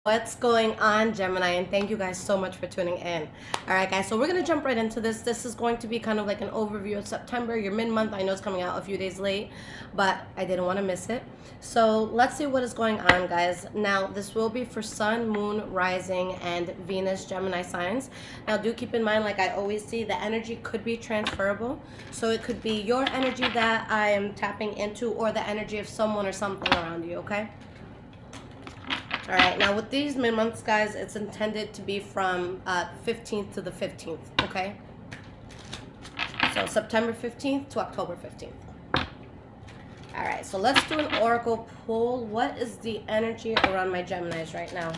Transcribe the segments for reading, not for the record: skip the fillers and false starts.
What's going on, Gemini? And thank you guys so much for tuning in. All right, guys, so we're going to jump right into this. This is going to be kind of like an overview of September, your mid-month. I know it's coming out a few days late, but I didn't want to miss it. So let's see what is going on, guys. Now, this will be for Sun, Moon, Rising, and Venus Gemini signs. Now, do keep in mind, like I always see, the energy could be transferable. So it could be your energy that I am tapping into or the energy of someone or something around you, okay? All right, now with these mid-months, guys, it's intended to be from 15th to the 15th, okay? So September 15th to October 15th. All right, so let's do an oracle pull. What is the energy around my Geminis right now?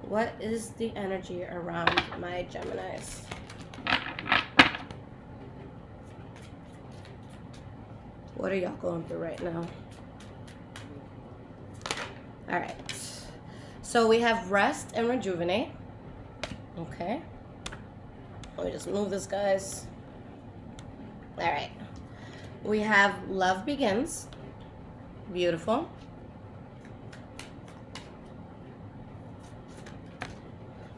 What is the energy around my Geminis? What are y'all going through right now? All right, so we have rest and rejuvenate. Okay, let me just move this, guys. All right, we have love begins. Beautiful.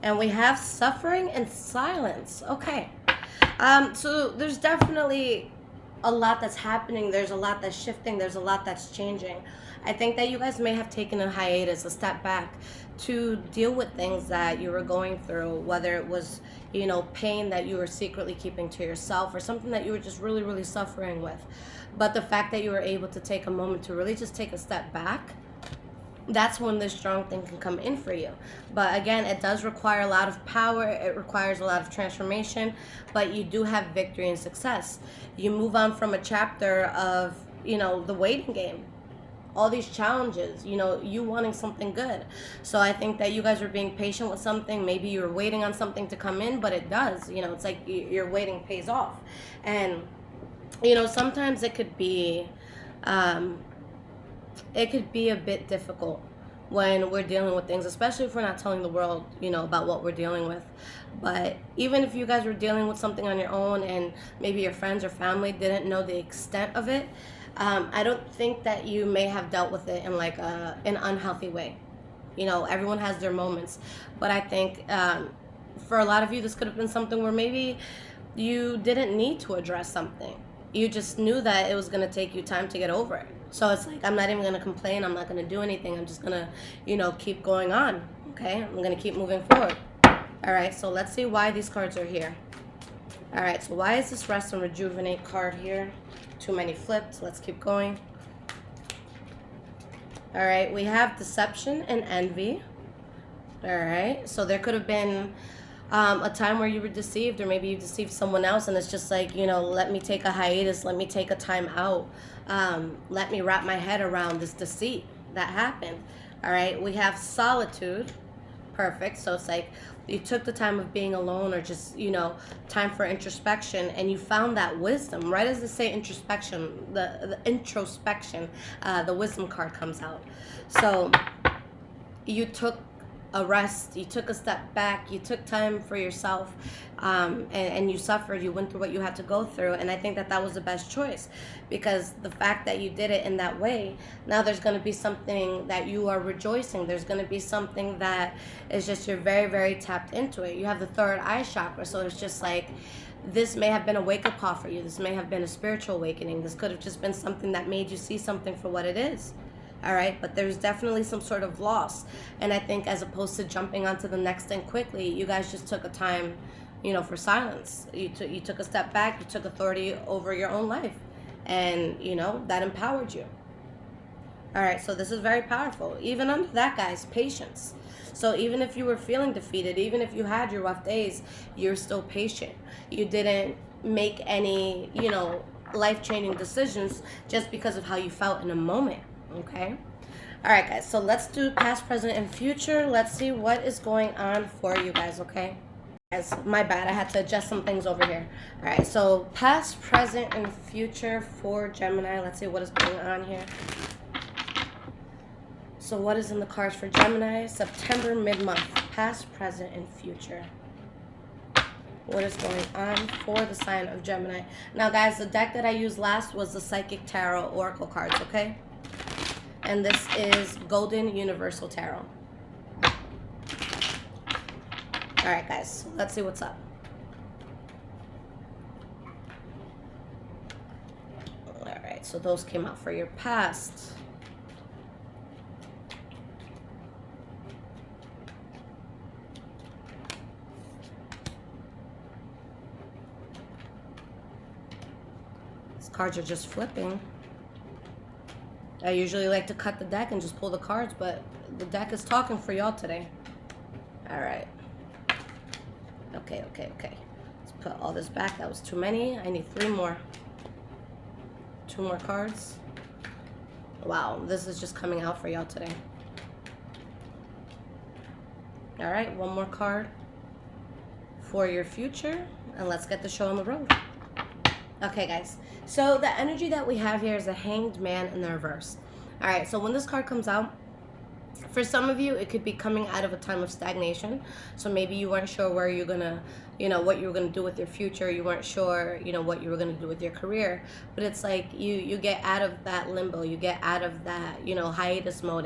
And we have suffering and silence. Okay, so there's definitely a lot that's happening. There's a lot that's shifting. There's a lot that's changing. I think that you guys may have taken a hiatus, a step back to deal with things that you were going through, whether it was, you know, pain that you were secretly keeping to yourself or something that you were just really, really suffering with. But the fact that you were able to take a moment to really just take a step back, that's when this strong thing can come in for you. But again, it does require a lot of power. It requires a lot of transformation, but you do have victory and success. You move on from a chapter of, you know, the waiting game, all these challenges, you know, you wanting something good. So I think that you guys are being patient with something. Maybe you were waiting on something to come in, but it does, you know, it's like your waiting pays off. And, you know, sometimes it could be a bit difficult when we're dealing with things, especially if we're not telling the world, you know, about what we're dealing with. But even if you guys were dealing with something on your own and maybe your friends or family didn't know the extent of it, I don't think that you may have dealt with it in like an unhealthy way. You know, everyone has their moments. But I think for a lot of you, this could have been something where maybe you didn't need to address something. You just knew that it was going to take you time to get over it. So it's like, I'm not even going to complain. I'm not going to do anything. I'm just going to, you know, keep going on. Okay? I'm going to keep moving forward. All right, so let's see why these cards are here. All right, so why is this rest and rejuvenate card here? Too many flipped. Let's keep going. All right, we have deception and envy. All right, so there could have been a time where you were deceived, or maybe you deceived someone else, and it's just like, you know, let me take a hiatus, let me take a time out, let me wrap my head around this deceit that happened. All right, we have solitude. Perfect. So it's like you took the time of being alone, or just, you know, time for introspection, and you found that wisdom. Right as they say introspection, the introspection, the wisdom card comes out. So you took a rest, you took a step back, you took time for yourself, and you suffered, you went through what you had to go through. And I think that that was the best choice, because the fact that you did it in that way, now there's going to be something that you are rejoicing. There's going to be something that is just, you're very, very tapped into it. You have the third eye chakra, so it's just like, this may have been a wake-up call for you. This may have been a spiritual awakening. This could have just been something that made you see something for what it is. All right, but there's definitely some sort of loss. And I think as opposed to jumping onto the next thing quickly, you guys just took a time, you know, for silence. You took a step back, you took authority over your own life. And, you know, that empowered you. All right, so this is very powerful. Even under that, guys, patience. So even if you were feeling defeated, even if you had your rough days, you're still patient. You didn't make any, you know, life-changing decisions just because of how you felt in a moment. Okay. All right, guys, so let's do past, present, and future. Let's see what is going on for you guys. Okay, guys, my bad, I had to adjust some things over here. All right, so past, present, and future for Gemini. Let's see what is going on here. So what is in the cards for Gemini? September, mid-month, past, present, and future. What is going on for the sign of Gemini? Now, guys, the deck that I used last was the Psychic Tarot Oracle cards, okay? And this is Golden Universal Tarot. All right, guys, so let's see what's up. All right, so those came out for your past. These cards are just flipping. I usually like to cut the deck and just pull the cards, but the deck is talking for y'all today. All right. Okay. Let's put all this back. That was too many. I need 3 more. 2 more cards. Wow, this is just coming out for y'all today. All right, 1 more card for your future, and let's get the show on the road. Okay, guys, so the energy that we have here is a Hanged Man in the reverse. All right, so when this card comes out, for some of you, it could be coming out of a time of stagnation. So maybe you weren't sure where you're gonna, what you were gonna do with your future. You weren't sure, what you were gonna do with your career. But it's like you get out of that limbo. You get out of that, hiatus mode,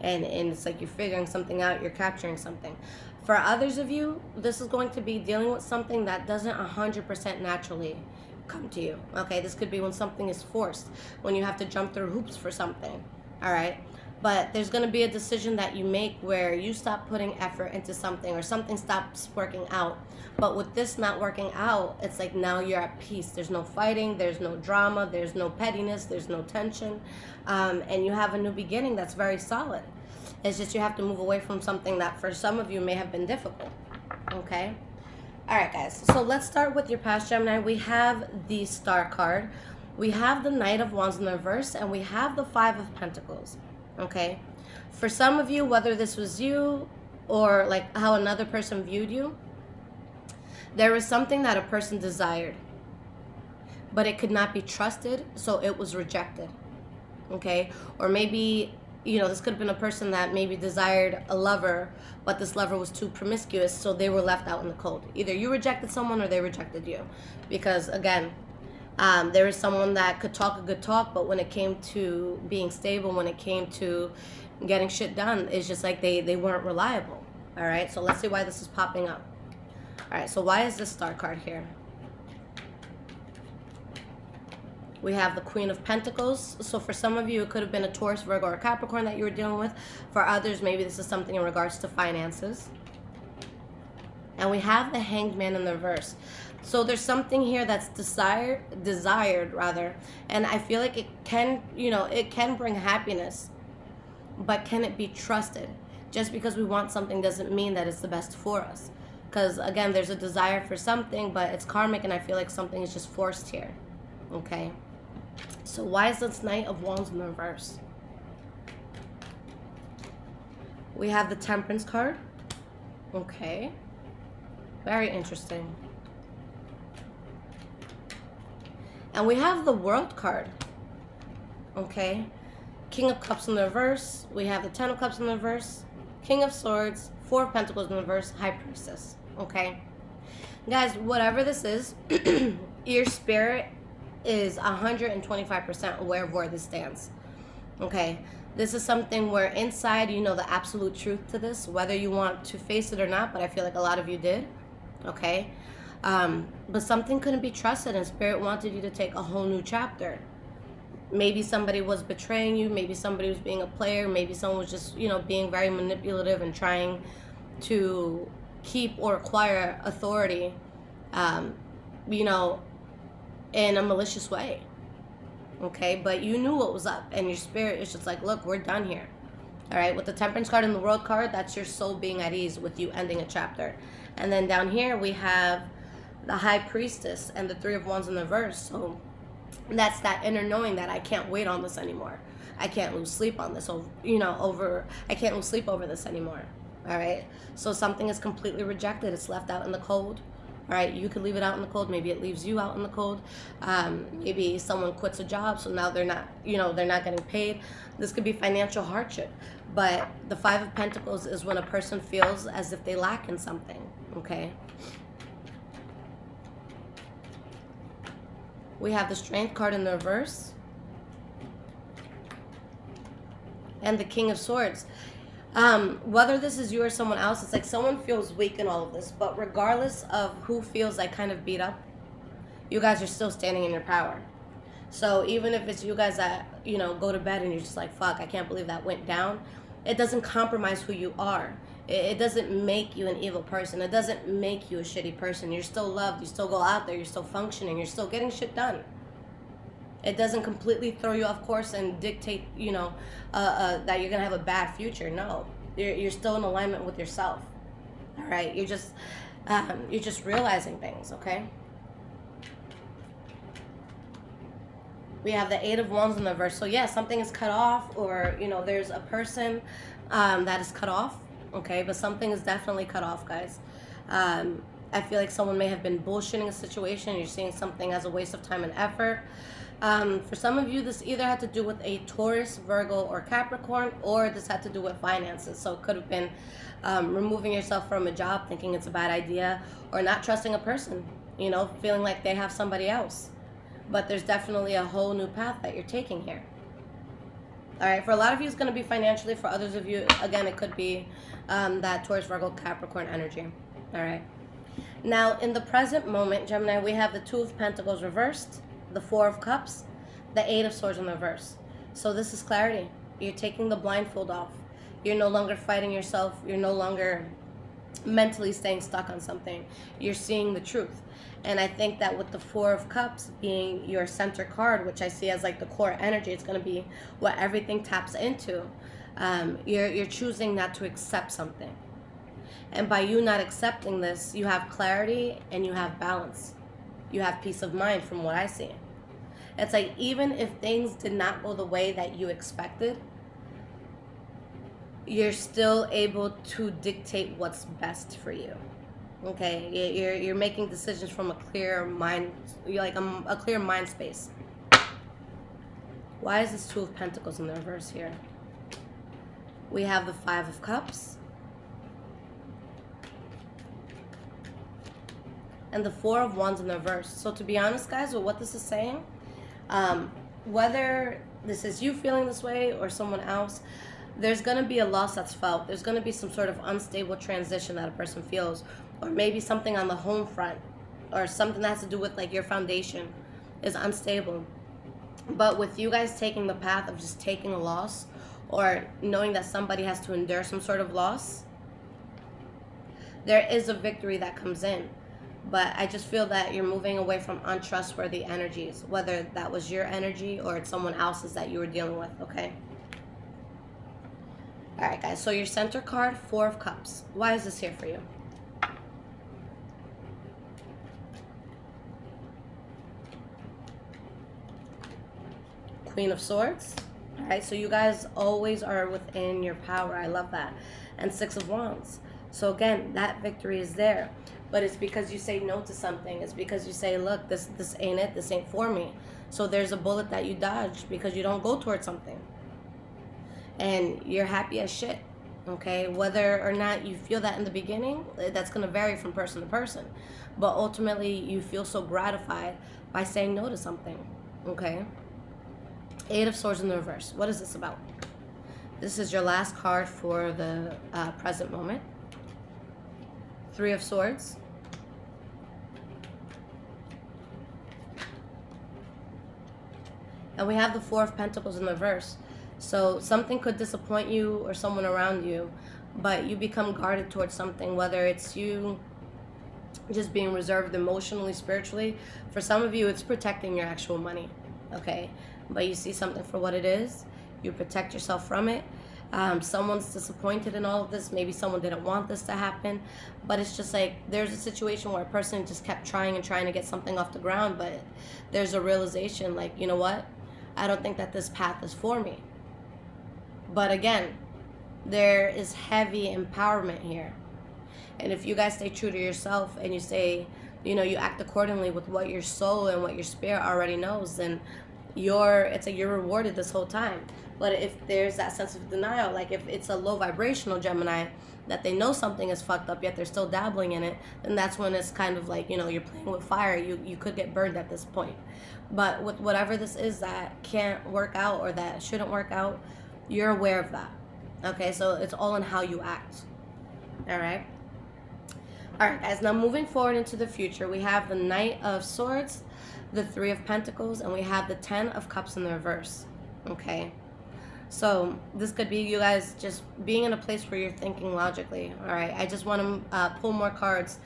and it's like you're figuring something out. You're capturing something. For others of you, this is going to be dealing with something that doesn't 100% naturally come to you. Okay, this could be when something is forced, when you have to jump through hoops for something. All right. But there's going to be a decision that you make where you stop putting effort into something, or something stops working out. But with this not working out, it's like now you're at peace. There's no fighting. There's no drama. There's no pettiness. There's no tension. And you have a new beginning that's very solid. It's just you have to move away from something that for some of you may have been difficult. Okay? All right, guys. So let's start with your past, Gemini. We have the Star card. We have the Knight of Wands in the reverse. And we have the 5 of Pentacles. Okay, for some of you, whether this was you or like how another person viewed you, there was something that a person desired, but it could not be trusted, so it was rejected. Okay, or maybe this could have been a person that maybe desired a lover, but this lover was too promiscuous, so they were left out in the cold. Either you rejected someone or they rejected you, because again, there was someone that could talk a good talk, but when it came to being stable, when it came to getting shit done, it's just like they weren't reliable. All right, so let's see why this is popping up. All right, so why is this Star card here? We have the Queen of Pentacles. So for some of you, it could have been a Taurus, Virgo, or Capricorn that you were dealing with. For others, maybe this is something in regards to finances. And we have the Hanged Man in the reverse. So there's something here that's desired rather, and I feel like it can, it can bring happiness, but can it be trusted? Just because we want something doesn't mean that it's the best for us. Because again, there's a desire for something, but it's karmic, and I feel like something is just forced here. Okay. So why is this Knight of Wands in the reverse? We have the Temperance card. Okay. Very interesting. And we have the World card. Okay. King of Cups in the reverse. We have the 10 of Cups in the reverse. King of Swords. 4 of Pentacles in the reverse. High Priestess. Okay. Guys, whatever this is, your spirit is 125% aware of where this stands. Okay. This is something where inside you know the absolute truth to this, whether you want to face it or not, but I feel like a lot of you did. Okay. But something couldn't be trusted, and Spirit wanted you to take a whole new chapter. Maybe somebody was betraying you. Maybe somebody was being a player. Maybe someone was just, being very manipulative and trying to keep or acquire authority, in a malicious way. Okay, but you knew what was up, and your spirit is just like, look, we're done here. All right, with the Temperance card and the World card, that's your soul being at ease with you ending a chapter. And then down here we have the High Priestess and the 3 of Wands in the reverse. So that's that inner knowing that I can't wait on this anymore. I can't lose sleep on this, I can't lose sleep over this anymore. All right, so something is completely rejected. It's left out in the cold. All right, you could leave it out in the cold. Maybe it leaves you out in the cold. Maybe someone quits a job, so now they're not getting paid. This could be financial hardship. But the 5 of Pentacles is when a person feels as if they lack in something. Okay. We have the Strength card in the reverse. And the King of Swords. Whether this is you or someone else, it's like someone feels weak in all of this, but regardless of who feels like kind of beat up, you guys are still standing in your power. So even if it's you guys that, go to bed and you're just like, fuck, I can't believe that went down, it doesn't compromise who you are. It doesn't make you an evil person. It doesn't make you a shitty person. You're still loved. You still go out there. You're still functioning. You're still getting shit done. It doesn't completely throw you off course and dictate, that you're going to have a bad future. No. You're still in alignment with yourself. All right? You're just realizing things, okay? We have the Eight of Wands in the verse. So, yeah, something is cut off, or, there's a person that is cut off, okay? But something is definitely cut off, guys. I feel like someone may have been bullshitting a situation. You're seeing something as a waste of time and effort. For some of you, this either had to do with a Taurus, Virgo, or Capricorn, or this had to do with finances. So it could have been removing yourself from a job, thinking it's a bad idea, or not trusting a person, feeling like they have somebody else. But there's definitely a whole new path that you're taking here. All right, for a lot of you, it's going to be financially. For others of you, again, it could be that Taurus, Virgo, Capricorn energy. All right. Now, in the present moment, Gemini, we have the Two of Pentacles reversed, the Four of Cups, the Eight of Swords in reverse. So this is clarity. You're taking the blindfold off. You're no longer fighting yourself. You're no longer mentally staying stuck on something. You're seeing the truth. And I think that with the Four of Cups being your center card, which I see as like the core energy, it's going to be what everything taps into. You're choosing not to accept something. And by you not accepting this, you have clarity and you have balance. You have peace of mind from what I see. It's like even if things did not go the way that you expected, you're still able to dictate what's best for you. Okay, you're making decisions from a clear mind, like a clear mind space. Why is this Two of Pentacles in the reverse here? We have the Five of Cups and the Four of Wands in the reverse. So to be honest, guys, with what this is saying, whether this is you feeling this way or someone else, there's going to be a loss that's felt. There's going to be some sort of unstable transition that a person feels, or maybe something on the home front, or something that has to do with like your foundation is unstable. But with you guys taking the path of just taking a loss, or knowing that somebody has to endure some sort of loss, there is a victory that comes in. But I just feel that you're moving away from untrustworthy energies, whether that was your energy or it's someone else's that you were dealing with, okay? All right, guys, so your center card, Four of Cups. Why is this here for you? Queen of Swords. All right, so you guys always are within your power. I love that. And Six of Wands. So again, that victory is there. But it's because you say no to something. It's because you say, look, this ain't it. This ain't for me. So there's a bullet that you dodge because you don't go towards something. And you're happy as shit. Okay? Whether or not you feel that in the beginning, that's going to vary from person to person. But ultimately, you feel so gratified by saying no to something. Okay? Eight of Swords in the reverse. What is this about? This is your last card for the present moment. Three of Swords. And we have the Four of Pentacles in the reverse. So something could disappoint you or someone around you, but you become guarded towards something, whether it's you just being reserved emotionally, spiritually. For some of you, it's protecting your actual money, okay? But you see something for what it is. You protect yourself from it. Someone's disappointed in all of this. Maybe someone didn't want this to happen. But it's just like there's a situation where a person just kept trying and trying to get something off the ground. But there's a realization like, you know what? I don't think that this path is for me. But again, there is heavy empowerment here. And if you guys stay true to yourself and you say, you know, you act accordingly with what your soul and what your spirit already knows, then you're rewarded this whole time. But if there's that sense of denial, like if it's a low vibrational Gemini that they know something is fucked up yet they're still dabbling in it, then that's when it's kind of like, you know, you're playing with fire. You could get burned at this point. But with whatever this is that can't work out or that shouldn't work out, you're aware of that. Okay, so it's all in how you act. All right. All right, guys. Now moving forward into the future, we have the Knight of Swords, the Three of Pentacles, and we have the Ten of Cups in the reverse. Okay. So this could be you guys just being in a place where you're thinking logically. All right. I just want to pull more cards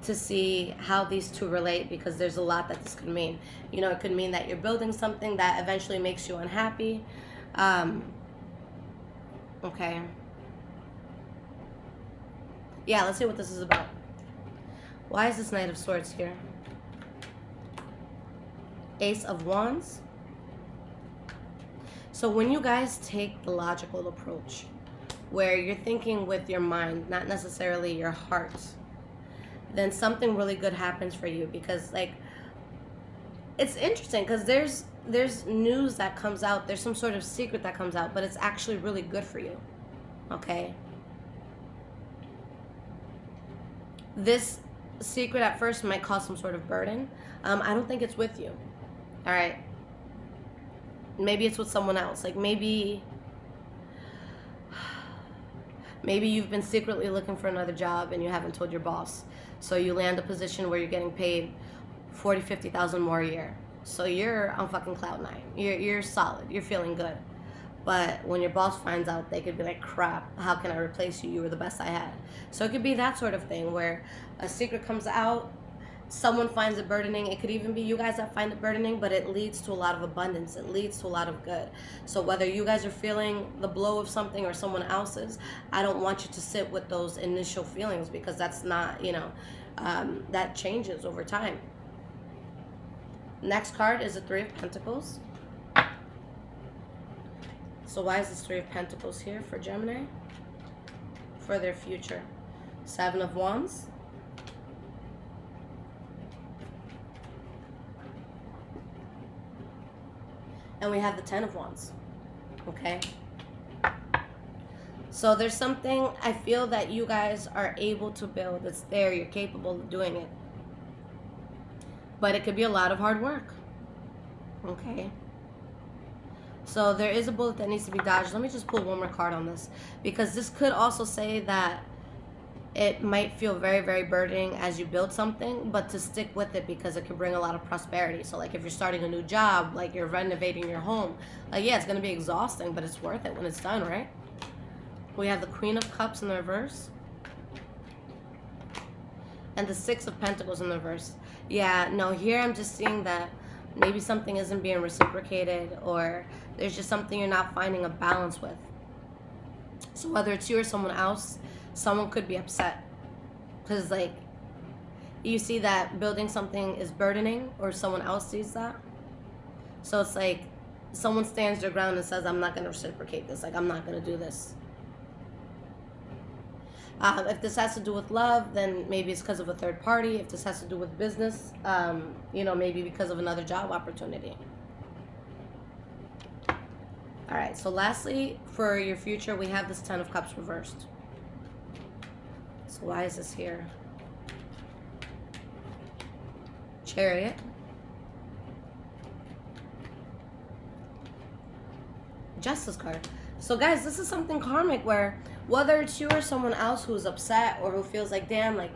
to see how these two relate, because there's a lot that this could mean. You know, it could mean that you're building something that eventually makes you unhappy. Okay. Yeah, let's see what this is about. Why is this Knight of Swords here? Ace of Wands. So when you guys take the logical approach, where you're thinking with your mind, not necessarily your heart, then something really good happens for you. Because, like, it's interesting because there's news that comes out, there's some sort of secret that comes out, but it's actually really good for you. Okay? This secret at first might cause some sort of burden. I don't think it's with you. All right? Maybe it's with someone else. Like, maybe you've been secretly looking for another job and you haven't told your boss. So you land a position where you're getting paid $40,000, $50,000 more a year. So you're on fucking cloud nine. You're solid. You're feeling good. But when your boss finds out, they could be like, crap, how can I replace you? You were the best I had. So it could be that sort of thing where a secret comes out, someone finds it burdening. It could even be you guys that find it burdening, but it leads to a lot of abundance. It leads to a lot of good. So whether you guys are feeling the blow of something or someone else's, I don't want you to sit with those initial feelings, because that's not, that changes over time. Next card is the Three of Pentacles. So why is this Three of Pentacles here for Gemini? For their future. Seven of Wands. And we have the Ten of Wands. Okay? So there's something I feel that you guys are able to build. It's there. You're capable of doing it. But it could be a lot of hard work. Okay? So there is a bullet that needs to be dodged. Let me just pull one more card on this, because this could also say that it might feel very, very burdening as you build something, but to stick with it because it could bring a lot of prosperity. So like if you're starting a new job, like you're renovating your home, like yeah, it's going to be exhausting, but it's worth it when it's done, right? We have the Queen of Cups in the reverse. And the Six of Pentacles in the reverse. Yeah, no, here I'm just seeing that maybe something isn't being reciprocated, or there's just something you're not finding a balance with. So whether it's you or someone else, someone could be upset. Because, like, you see that building something is burdening, or someone else sees that. So it's like someone stands their ground and says, I'm not going to reciprocate this. Like, I'm not going to do this. If this has to do with love, then maybe it's because of a third party. If this has to do with business, maybe because of another job opportunity. All right, so lastly, for your future, we have this Ten of Cups reversed. So why is this here? Chariot. Justice card. So guys, this is something karmic where whether it's you or someone else who's upset or who feels like, damn, like,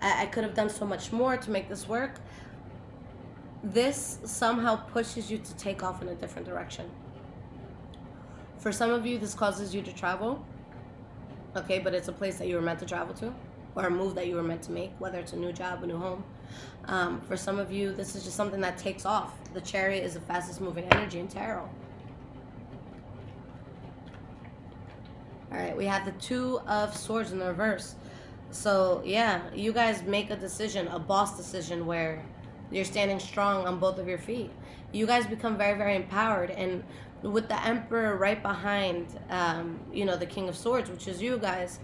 I could have done so much more to make this work, this somehow pushes you to take off in a different direction. For some of you, this causes you to travel, okay, but it's a place that you were meant to travel to, or a move that you were meant to make, whether it's a new job, a new home. For some of you, this is just something that takes off. The Chariot is the fastest moving energy in tarot. All right, we have the Two of Swords in the reverse. So, yeah, you guys make a decision, a boss decision, where you're standing strong on both of your feet. You guys become very, very empowered. And with the Emperor right behind, the King of Swords, which is you guys,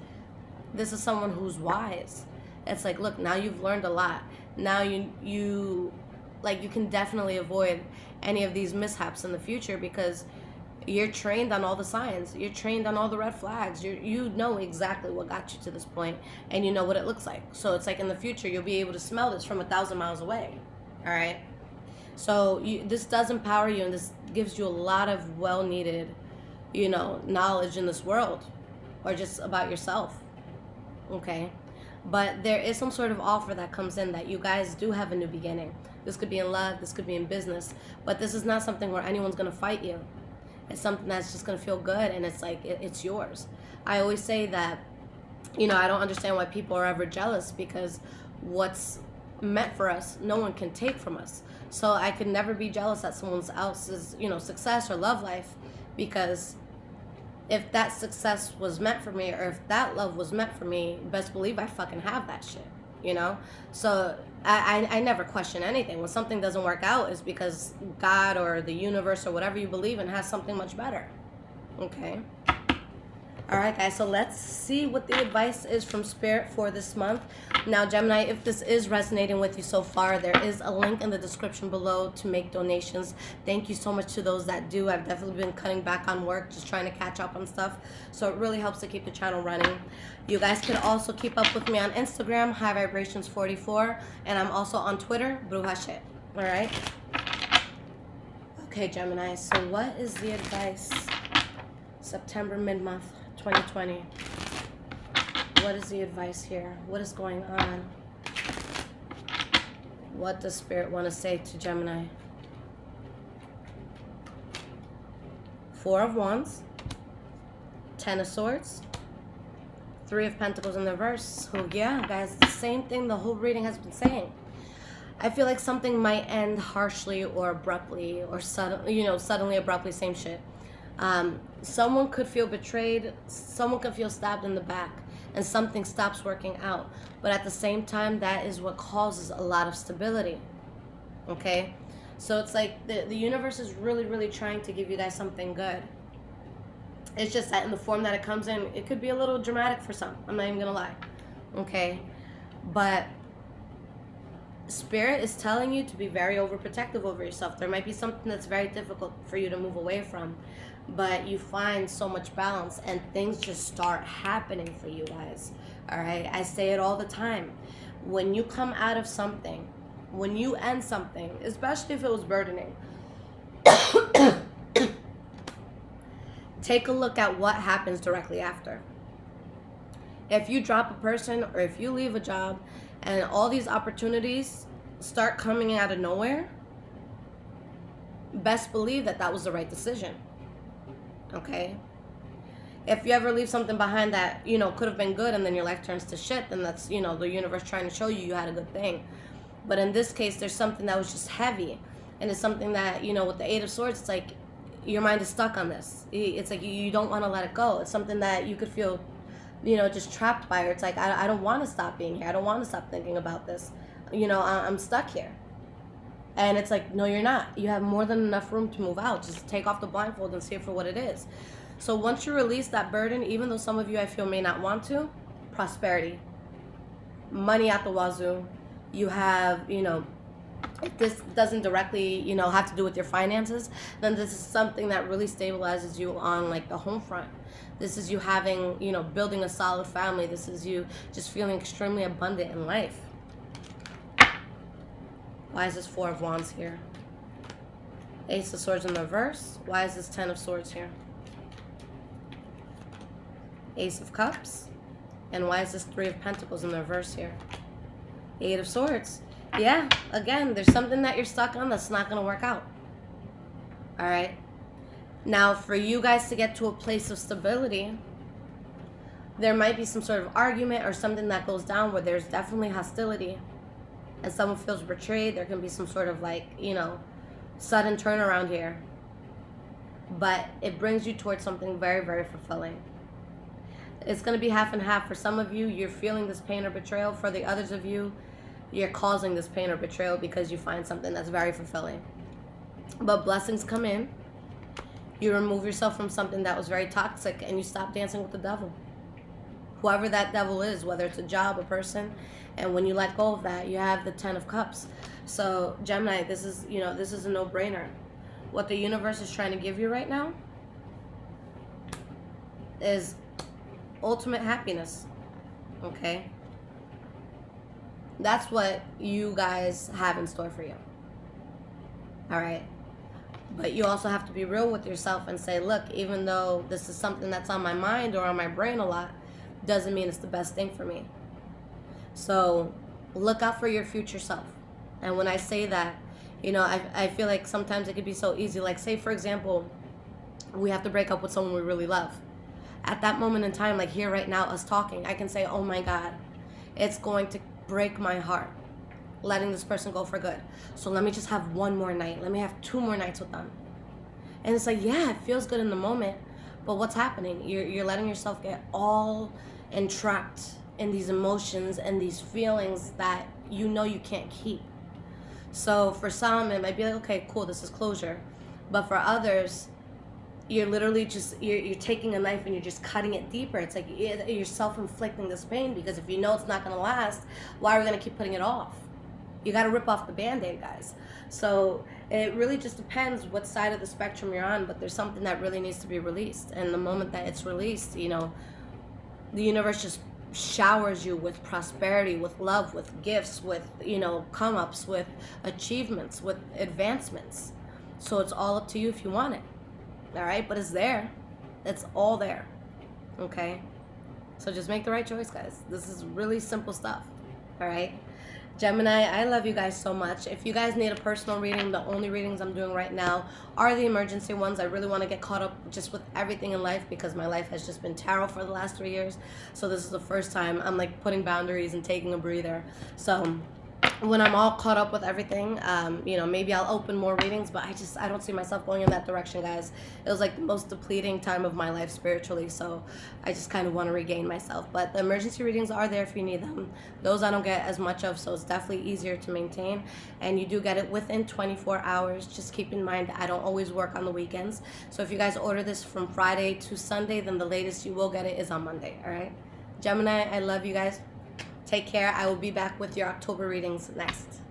this is someone who's wise. It's like, look, now you've learned a lot. Now you can definitely avoid any of these mishaps in the future, because you're trained on all the signs. You're trained on all the red flags. You know exactly what got you to this point, and you know what it looks like. So it's like in the future, you'll be able to smell this from 1,000 miles away. All right? So this does empower you, and this gives you a lot of well-needed, knowledge in this world. or just about yourself. Okay? But there is some sort of offer that comes in that you guys do have a new beginning. This could be in love, this could be in business, but this is not something where anyone's going to fight you. It's something that's just going to feel good, and it's like it's yours. I always say that, I don't understand why people are ever jealous, because what's meant for us, no one can take from us. So I could never be jealous at someone else's, success or love life, because if that success was meant for me, or if that love was meant for me, best believe I fucking have that shit, So I never question anything. When something doesn't work out, is because God or the universe or whatever you believe in has something much better. Okay? All right, guys, so let's see what the advice is from Spirit for this month. Now, Gemini, if this is resonating with you so far, there is a link in the description below to make donations. Thank you so much to those that do. I've definitely been cutting back on work, just trying to catch up on stuff. So it really helps to keep the channel running. You guys could also keep up with me on Instagram, High Vibrations 44, and I'm also on Twitter, Bruja Shit. All right? Okay, Gemini, so what is the advice? September mid-month 2020. What is the advice here? What is going on? What does Spirit want to say to Gemini? Four of Wands, Ten of Swords, Three of Pentacles in the reverse. So yeah, guys, the same thing the whole reading has been saying. I feel like something might end harshly or abruptly, or suddenly, abruptly, same shit. Someone could feel betrayed, someone could feel stabbed in the back, and something stops working out. But at the same time, that is what causes a lot of stability. Okay? So it's like the universe is really, really trying to give you guys something good. It's just that in the form that it comes in, it could be a little dramatic for some. I'm not even gonna lie. Okay? But Spirit is telling you to be very overprotective over yourself. There might be something that's very difficult for you to move away from, but you find so much balance and things just start happening for you guys. All right? I say it all the time. When you come out of something, when you end something, especially if it was burdening, take a look at what happens directly after. If you drop a person, or if you leave a job, and all these opportunities start coming out of nowhere, best believe that that was the right decision. Okay? If you ever leave something behind that, could have been good, and then your life turns to shit, then that's, the universe trying to show you had a good thing. But in this case, there's something that was just heavy. And it's something that, with the Eight of Swords, it's like your mind is stuck on this. It's like you don't want to let it go. It's something that you could feel, just trapped by, or it's like, I don't want to stop being here. I don't want to stop thinking about this. I'm stuck here. And it's like, no, you're not. You have more than enough room to move out. Just take off the blindfold and see it for what it is. So once you release that burden, even though some of you I feel may not want to, prosperity, money at the wazoo. You have, if this doesn't directly, have to do with your finances, then this is something that really stabilizes you on like the home front. This is you having, building a solid family. This is you just feeling extremely abundant in life. Why is this Four of Wands here? Ace of Swords in the reverse. Why is this Ten of Swords here? Ace of Cups. And why is this Three of Pentacles in the reverse here? Eight of Swords. Yeah, again, there's something that you're stuck on that's not going to work out. All right? Now, for you guys to get to a place of stability, there might be some sort of argument or something that goes down where there's definitely hostility and someone feels betrayed. There can be some sort of like, sudden turnaround here. But it brings you towards something very, very fulfilling. It's going to be half and half. For some of you, you're feeling this pain or betrayal. For the others of you, you're causing this pain or betrayal because you find something that's very fulfilling. But blessings come in. You remove yourself from something that was very toxic, and you stop dancing with the devil. Whoever that devil is, whether it's a job, a person, and when you let go of that, you have the Ten of Cups. So Gemini, this is, this is a no-brainer. What the universe is trying to give you right now is ultimate happiness. Okay? That's what you guys have in store for you. All right? But you also have to be real with yourself and say, look, even though this is something that's on my mind or on my brain a lot, doesn't mean it's the best thing for me. So look out for your future self. And when I say that, I feel like sometimes it could be so easy. Like, say, for example, we have to break up with someone we really love. At that moment in time, like here right now, us talking, I can say, oh my God, it's going to break my heart letting this person go for good. So let me just have one more night. Let me have 2 more nights with them. And it's like, yeah, it feels good in the moment. But what's happening? You're letting yourself get all entrapped in these emotions and these feelings that you can't keep. So for some, it might be like, okay, cool, this is closure. But for others, you're literally just, you're taking a knife and you're just cutting it deeper. It's like you're self-inflicting this pain, because if you know it's not going to last, why are we going to keep putting it off? You got to rip off the Band-Aid, guys. So it really just depends what side of the spectrum you're on, but there's something that really needs to be released. And the moment that it's released, the universe just showers you with prosperity, with love, with gifts, with, come-ups, with achievements, with advancements. So it's all up to you if you want it. All right? But it's there. It's all there. Okay? So just make the right choice, guys. This is really simple stuff. All right? Gemini, I love you guys so much. If you guys need a personal reading, the only readings I'm doing right now are the emergency ones. I really want to get caught up just with everything in life, because my life has just been tarot for the last 3 years. So this is the first time I'm like putting boundaries and taking a breather. So when I'm all caught up with everything, maybe I'll open more readings, but I don't see myself going in that direction, guys. It was like the most depleting time of my life spiritually, so I just kind of want to regain myself. But the emergency readings are there if you need them. Those I don't get as much of, so it's definitely easier to maintain, and you do get it within 24 hours. Just keep in mind, I don't always work on the weekends, so if you guys order this from Friday to Sunday, then the latest you will get it is on Monday, all right? Gemini, I love you guys. Take care. I will be back with your October readings next.